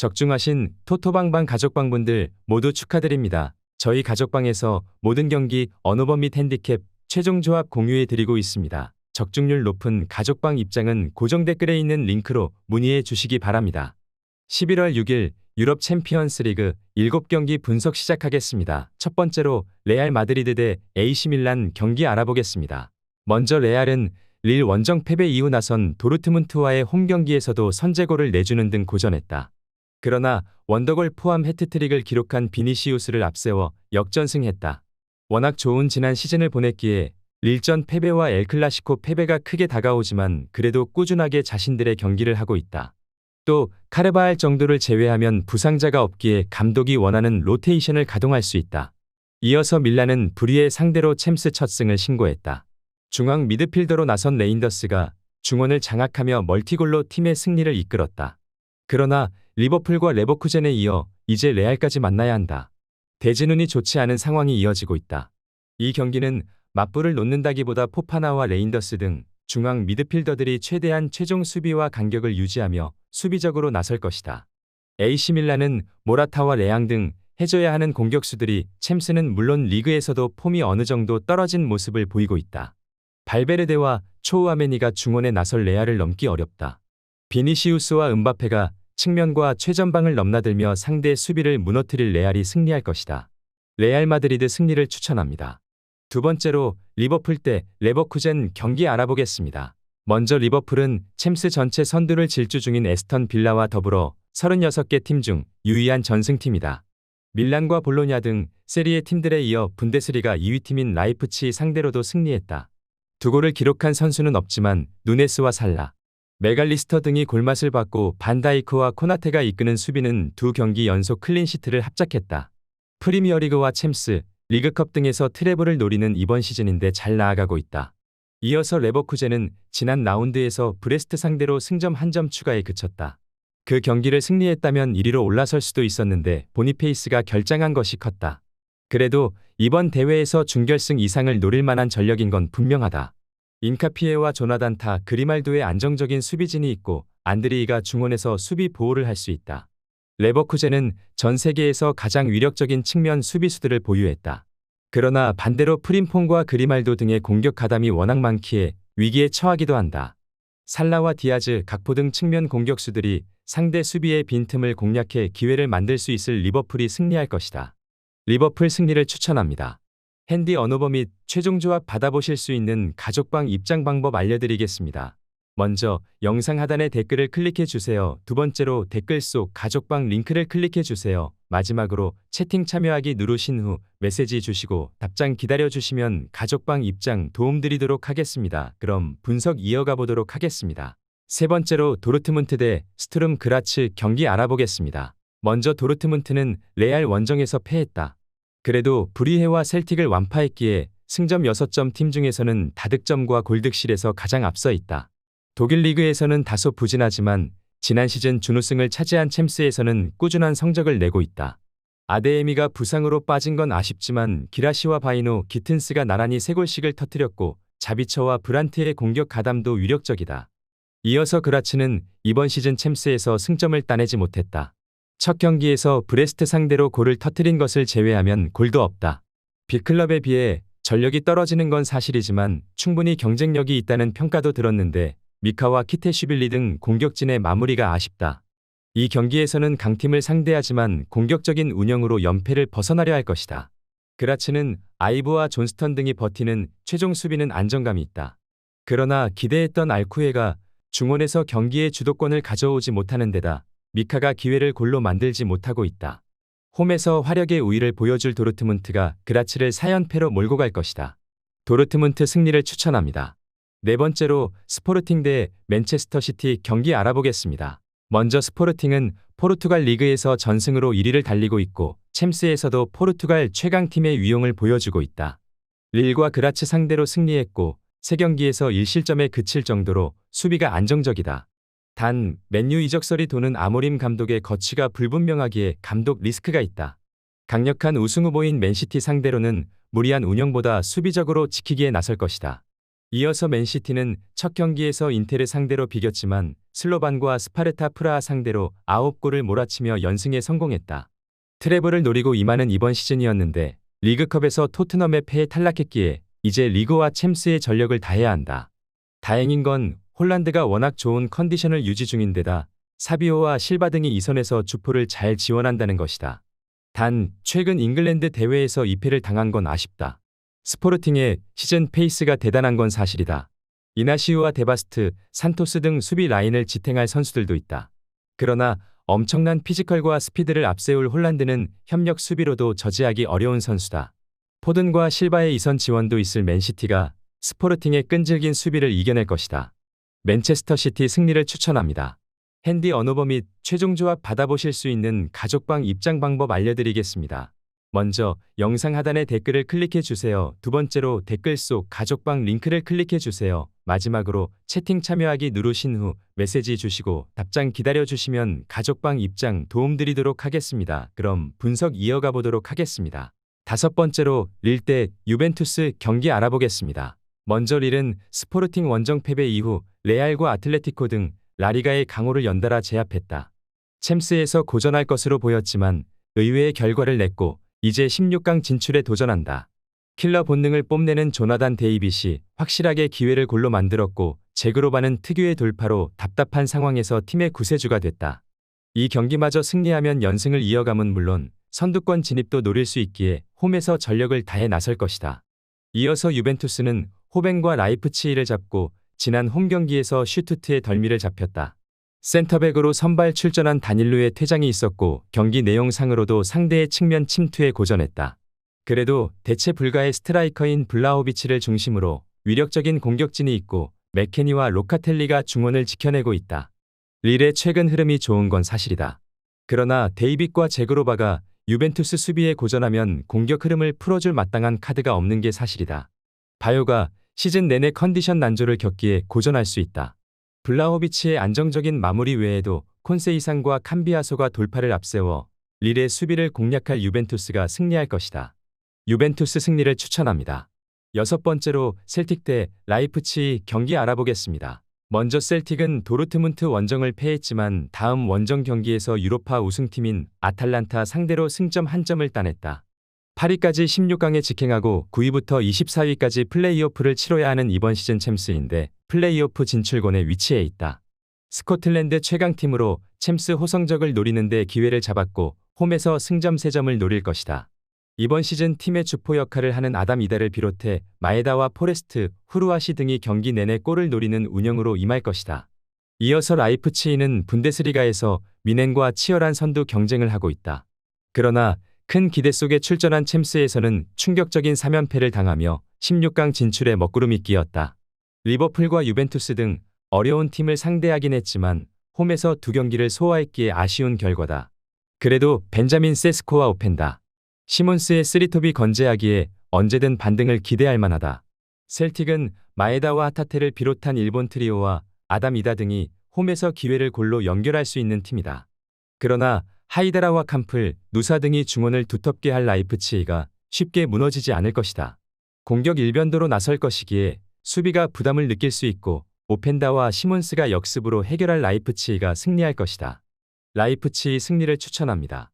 적중하신 토토방방 가족방분들 모두 축하드립니다. 저희 가족방에서 모든 경기 언어범 및 핸디캡 최종 조합 공유해 드리고 있습니다. 적중률 높은 가족방 입장은 고정 댓글에 있는 링크로 문의해 주시기 바랍니다. 11월 6일 유럽 챔피언스 리그 7경기 분석 시작하겠습니다. 첫 번째로 레알 마드리드 대 AC 밀란 경기 알아보겠습니다. 먼저 레알은 릴 원정 패배 이후 나선 도르트문트와의 홈 경기에서도 선제골을 내주는 등 고전했다. 그러나 원더골 포함 해트트릭을 기록한 비니시우스를 앞세워 역전승했다. 워낙 좋은 지난 시즌을 보냈기에 릴전 패배와 엘클라시코 패배가 크게 다가오지만 그래도 꾸준하게 자신들의 경기를 하고 있다. 또 카르바할 정도를 제외하면 부상자가 없기에 감독이 원하는 로테이션을 가동할 수 있다. 이어서 밀란은 불의의 상대로 챔스 첫 승을 신고했다. 중앙 미드필더로 나선 레인더스가 중원을 장악하며 멀티골로 팀의 승리를 이끌었다. 그러나 리버풀과 레버쿠젠에 이어 이제 레알까지 만나야 한다. 대진운이 좋지 않은 상황이 이어지고 있다. 이 경기는 맞불을 놓는다기보다 포파나와 레인더스 등 중앙 미드필더들이 최대한 최종 수비와 간격을 유지하며 수비적으로 나설 것이다. AC 밀란은 모라타와 레앙 등 해줘야 하는 공격수들이 챔스는 물론 리그에서도 폼이 어느 정도 떨어진 모습을 보이고 있다. 발베르데와 초우아메니가 중원에 나설 레알을 넘기 어렵다. 비니시우스와 은바페가 측면과 최전방을 넘나들며 상대 수비를 무너뜨릴 레알이 승리할 것이다. 레알 마드리드 승리를 추천합니다. 두 번째로 리버풀 대 레버쿠젠 경기 알아보겠습니다. 먼저 리버풀은 챔스 전체 선두를 질주 중인 에스턴 빌라와 더불어 36개 팀 중 유일한 전승팀이다. 밀란과 볼로냐 등 세리에 팀들에 이어 분데스리가 2위 팀인 라이프치히 상대로도 승리했다. 두 골을 기록한 선수는 없지만 누네스와 살라, 메갈리스터 등이 골맛을 봤고 반다이크와 코나테가 이끄는 수비는 두 경기 연속 클린시트를 합작했다. 프리미어리그와 챔스, 리그컵 등에서 트래블을 노리는 이번 시즌인데 잘 나아가고 있다. 이어서 레버쿠젠은 지난 라운드에서 브레스트 상대로 승점 1점 추가에 그쳤다. 그 경기를 승리했다면 1위로 올라설 수도 있었는데 보니페이스가 결장한 것이 컸다. 그래도 이번 대회에서 준결승 이상을 노릴 만한 전력인 건 분명하다. 인카피에와 조나단타, 그리말도의 안정적인 수비진이 있고 안드리이가 중원에서 수비 보호를 할 수 있다. 레버쿠젠은 전 세계에서 가장 위력적인 측면 수비수들을 보유했다. 그러나 반대로 프림퐁과 그리말도 등의 공격 가담이 워낙 많기에 위기에 처하기도 한다. 살라와 디아즈, 각포 등 측면 공격수들이 상대 수비의 빈틈을 공략해 기회를 만들 수 있을 리버풀이 승리할 것이다. 리버풀 승리를 추천합니다. 핸디 언어버 및 최종 조합 받아보실 수 있는 가족방 입장 방법 알려드리겠습니다. 먼저 영상 하단의 댓글을 클릭해 주세요. 두 번째로 댓글 속 가족방 링크를 클릭해 주세요. 마지막으로 채팅 참여하기 누르신 후 메시지 주시고 답장 기다려 주시면 가족방 입장 도움드리도록 하겠습니다. 그럼 분석 이어가 보도록 하겠습니다. 세 번째로 도르트문트 대 스투름 그라츠 경기 알아보겠습니다. 먼저 도르트문트는 레알 원정에서 패했다. 그래도 브리헤와 셀틱을 완파했기에 승점 6점 팀 중에서는 다득점과 골득실에서 가장 앞서 있다. 독일 리그에서는 다소 부진하지만 지난 시즌 준우승을 차지한 챔스에서는 꾸준한 성적을 내고 있다. 아데에미가 부상으로 빠진 건 아쉽지만 기라시와 바이노, 기튼스가 나란히 3골씩을 터뜨렸고 자비처와 브란트의 공격 가담도 위력적이다. 이어서 그라츠는 이번 시즌 챔스에서 승점을 따내지 못했다. 첫 경기에서 브레스트 상대로 골을 터뜨린 것을 제외하면 골도 없다. 빅클럽에 비해 전력이 떨어지는 건 사실이지만 충분히 경쟁력이 있다는 평가도 들었는데 미카와 키테슈빌리 등 공격진의 마무리가 아쉽다. 이 경기에서는 강팀을 상대하지만 공격적인 운영으로 연패를 벗어나려 할 것이다. 그라츠는 아이브와 존스턴 등이 버티는 최종 수비는 안정감이 있다. 그러나 기대했던 알쿠에가 중원에서 경기의 주도권을 가져오지 못하는 데다 미카가 기회를 골로 만들지 못하고 있다. 홈에서 화력의 우위를 보여줄 도르트문트가 그라츠를 4연패로 몰고 갈 것이다. 도르트문트 승리를 추천합니다. 네 번째로 스포르팅 대 맨체스터 시티 경기 알아보겠습니다. 먼저 스포르팅은 포르투갈 리그에서 전승으로 1위를 달리고 있고 챔스에서도 포르투갈 최강팀의 위용을 보여주고 있다. 릴과 그라츠 상대로 승리했고 3경기에서 1실점에 그칠 정도로 수비가 안정적이다. 단 맨유 이적설이 도는 아모림 감독의 거취가 불분명하기에 감독 리스크가 있다. 강력한 우승 후보인 맨시티 상대로는 무리한 운영보다 수비적으로 지키기에 나설 것이다. 이어서 맨시티는 첫 경기에서 인텔을 상대로 비겼지만 슬로반과 스파르타 프라하 상대로 9골을 몰아치며 연승에 성공했다. 트래블을 노리고 임하는 이번 시즌이었는데 리그컵에서 토트넘의 패에 탈락했기에 이제 리그와 챔스의 전력을 다해야 한다. 다행인 건 홀란드가 워낙 좋은 컨디션을 유지 중인데다 사비오와 실바 등이 이 선에서 주포를 잘 지원한다는 것이다. 단 최근 잉글랜드 대회에서 2패를 당한 건 아쉽다. 스포르팅의 시즌 페이스가 대단한 건 사실이다. 이나시우와 데바스트, 산토스 등 수비 라인을 지탱할 선수들도 있다. 그러나 엄청난 피지컬과 스피드를 앞세울 홀란드는 협력 수비로도 저지하기 어려운 선수다. 포든과 실바의 이선 지원도 있을 맨시티가 스포르팅의 끈질긴 수비를 이겨낼 것이다. 맨체스터 시티 승리를 추천합니다. 핸디 언어버 및 최종 조합 받아보실 수 있는 가족방 입장 방법 알려드리겠습니다. 먼저 영상 하단의 댓글을 클릭해 주세요. 두 번째로 댓글 속 가족방 링크를 클릭해 주세요. 마지막으로 채팅 참여하기 누르신 후 메시지 주시고 답장 기다려 주시면 가족방 입장 도움드리도록 하겠습니다. 그럼 분석 이어가 보도록 하겠습니다. 다섯 번째로 릴 대 유벤투스 경기 알아보겠습니다. 먼저 릴은 스포르팅 원정 패배 이후 레알과 아틀레티코 등 라리가의 강호를 연달아 제압했다. 챔스에서 고전할 것으로 보였지만 의외의 결과를 냈고 이제 16강 진출에 도전한다. 킬러 본능을 뽐내는 조나단 데이빗이 확실하게 기회를 골로 만들었고 제그로바는 특유의 돌파로 답답한 상황에서 팀의 구세주가 됐다. 이 경기마저 승리하면 연승을 이어감은 물론 선두권 진입도 노릴 수 있기에 홈에서 전력을 다해 나설 것이다. 이어서 유벤투스는 호벤과 라이프치히를 잡고 지난 홈 경기에서 슈투트의 덜미를 잡혔다. 센터백으로 선발 출전한 다닐루의 퇴장이 있었고 경기 내용상으로도 상대의 측면 침투에 고전했다. 그래도 대체 불가의 스트라이커인 블라호비치를 중심으로 위력적인 공격진이 있고 맥케니와 로카텔리가 중원을 지켜내고 있다. 릴의 최근 흐름이 좋은 건 사실이다. 그러나 데이빗과 제그로바가 유벤투스 수비에 고전하면 공격 흐름을 풀어줄 마땅한 카드가 없는 게 사실이다. 바요가 시즌 내내 컨디션 난조를 겪기에 고전할 수 있다. 블라호비치의 안정적인 마무리 외에도 콘세이상과 캄비아소가 돌파를 앞세워 릴의 수비를 공략할 유벤투스가 승리할 것이다. 유벤투스 승리를 추천합니다. 여섯 번째로 셀틱 대 라이프치히 경기 알아보겠습니다. 먼저 셀틱은 도르트문트 원정을 패했지만 다음 원정 경기에서 유로파 우승팀인 아탈란타 상대로 승점 1점을 따냈다. 8위까지 16강에 직행하고 9위부터 24위까지 플레이오프를 치러야 하는 이번 시즌 챔스인데 플레이오프 진출권에 위치해 있다. 스코틀랜드 최강팀으로 챔스 호성적을 노리는 데 기회를 잡았고 홈에서 승점 3점을 노릴 것이다. 이번 시즌 팀의 주포 역할을 하는 아담 이다를 비롯해 마에다와 포레스트, 후루아시 등이 경기 내내 골을 노리는 운영으로 임할 것이다. 이어서 라이프치히는 분데스리가에서 미넨과 치열한 선두 경쟁을 하고 있다. 그러나 큰 기대 속에 출전한 챔스에서는 충격적인 3연패를 당하며 16강 진출에 먹구름이 끼었다. 리버풀과 유벤투스 등 어려운 팀을 상대하긴 했지만 홈에서 두 경기를 소화했기에 아쉬운 결과다. 그래도 벤자민 세스코와 오펜다, 시몬스의 쓰리톱이 건재하기에 언제든 반등을 기대할 만하다. 셀틱은 마에다와 하타테를 비롯한 일본 트리오와 아담 이다 등이 홈에서 기회를 골로 연결할 수 있는 팀이다. 그러나 하이다라와 캄플, 누사 등이 중원을 두텁게 할 라이프치히가 쉽게 무너지지 않을 것이다. 공격 일변도로 나설 것이기에 수비가 부담을 느낄 수 있고 오펜다와 시몬스가 역습으로 해결할 라이프치히가 승리할 것이다. 라이프치히 승리를 추천합니다.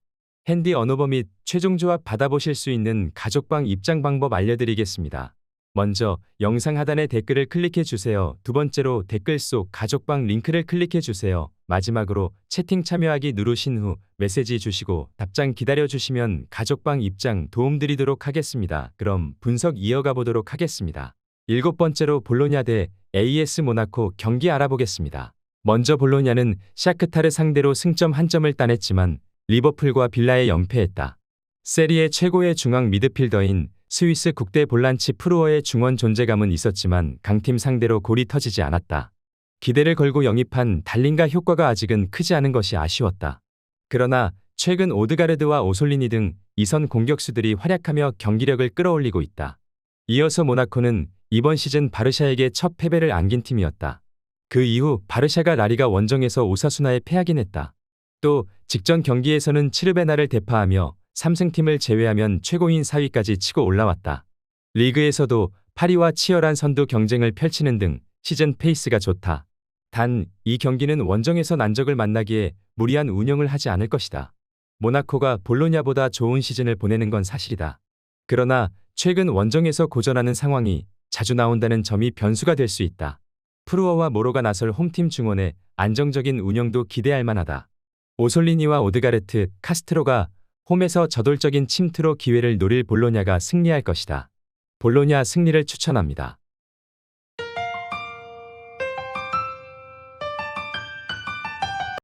핸디 언어버 및 최종 조합 받아보실 수 있는 가족방 입장 방법 알려드리겠습니다. 먼저 영상 하단의 댓글을 클릭해 주세요. 두 번째로 댓글 속 가족방 링크를 클릭해 주세요. 마지막으로 채팅 참여하기 누르신 후 메시지 주시고 답장 기다려 주시면 가족방 입장 도움드리도록 하겠습니다. 그럼 분석 이어가 보도록 하겠습니다. 일곱 번째로 볼로냐 대 AS 모나코 경기 알아보겠습니다. 먼저 볼로냐는 샤크타르 상대로 승점 1점을 따냈지만 리버풀과 빌라에 연패했다. 세리에 최고의 중앙 미드필더인 스위스 국대 볼란치 프루어의 중원 존재감은 있었지만 강팀 상대로 골이 터지지 않았다. 기대를 걸고 영입한 달링가 효과가 아직은 크지 않은 것이 아쉬웠다. 그러나 최근 오드가르드와 오솔리니 등 이선 공격수들이 활약하며 경기력을 끌어올리고 있다. 이어서 모나코는 이번 시즌 바르샤에게 첫 패배를 안긴 팀이었다. 그 이후 바르샤가 라리가 원정에서 오사수나에 패하긴 했다. 또 직전 경기에서는 치르베나를 대파하며 3승팀을 제외하면 최고인 4위까지 치고 올라왔다. 리그에서도 파리와 치열한 선두 경쟁을 펼치는 등 시즌 페이스가 좋다. 단, 이 경기는 원정에서 난적을 만나기에 무리한 운영을 하지 않을 것이다. 모나코가 볼로냐보다 좋은 시즌을 보내는 건 사실이다. 그러나 최근 원정에서 고전하는 상황이 자주 나온다는 점이 변수가 될 수 있다. 프루어와 모로가 나설 홈팀 중원의 안정적인 운영도 기대할 만하다. 오솔리니와 오드가르트, 카스트로가 홈에서 저돌적인 침투로 기회를 노릴 볼로냐가 승리할 것이다. 볼로냐 승리를 추천합니다.